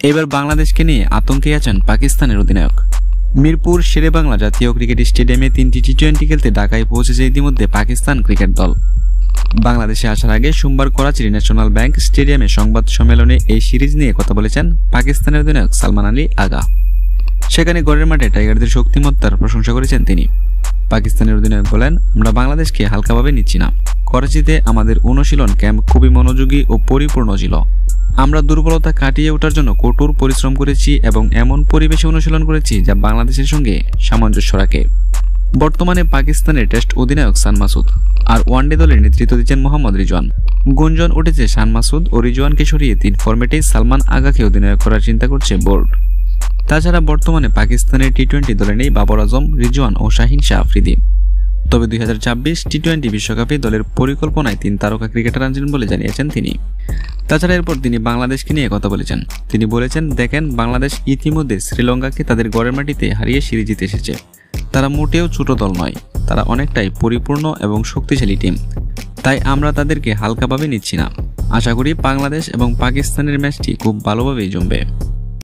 এবার বাংলাদেশকে নিয়ে আতঙ্কে আছেন পাকিস্তানের অধিনায়ক। মিরপুর শেরেবাংলা জাতীয় ক্রিকেট স্টেডিয়ামে 3টি টি-20 খেলতে ঢাকায় পৌঁছেছে ইতিমধ্যে পাকিস্তান ক্রিকেট দল। বাংলাদেশে আসার আগে সোমবার করাচির ন্যাশনাল ব্যাংক স্টেডিয়ামে সংবাদ সম্মেলনে এই সিরিজ নিয়ে কথা বলেছেন পাকিস্তানের অধিনায়ক সালমান আলী আগা। সেখানে গড়ের মাঠে টাইগারদের শক্তিমত্তার প্রশংসা করেছেন তিনি। পাকিস্তানের অধিনায়ক বলেন, আমরা বাংলাদেশকে হালকাভাবে নিচ্ছি না। করাচিতে আমাদের অনুশীলন ক্যাম্প খুবই মনোযোগী ও পরিপূর্ণ ছিল। আমরা দুর্বলতা কাটিয়ে ওঠার জন্য কঠোর পরিশ্রম করেছি এবং এমন পরিবেশে অনুশীলন করেছি যা বাংলাদেশের সঙ্গে সামঞ্জস্য রাখে। বর্তমানে পাকিস্তানের টেস্ট অধিনায়ক শান মাসুদ আর ওয়ানডে দলের নেতৃত্ব দিচ্ছেন মোহাম্মদ রিজওয়ান। গুঞ্জন উঠেছে শান মাসুদ ও রিজওয়ানকে সরিয়ে 3 ফরম্যাটেই সালমান আগাকে অধিনায়ক করার চিন্তা করছে বোর্ড। তাছাড়া বর্তমানে পাকিস্তানের টি-20 দলে নেই বাবর আজম, রিজওয়ান ও শাহিন শাহ আফ্রিদি। তবে 2024 টি-20 বিশ্বকাপে দলের পরিকল্পনায় 3 তারকা ক্রিকেটার আনছেন বলে জানিয়েছেন তিনি। তাছাড়া এরপর তিনি বাংলাদেশকে নিয়ে কথা বলেছেন। তিনি বলেছেন, দেখেন, বাংলাদেশ ইতিমধ্যে শ্রীলঙ্কাকে তাদের গড়ের মাটিতে হারিয়ে সিরিজ জিতে এসেছে। তারা মোটেও ছোট দল নয়, তারা অনেকটাই পরিপূর্ণ এবং শক্তিশালী টিম। তাই আমরা তাদেরকে হালকাভাবে নিচ্ছি না। আশা করি বাংলাদেশ এবং পাকিস্তানের ম্যাচটি খুব ভালোভাবেই জমবে।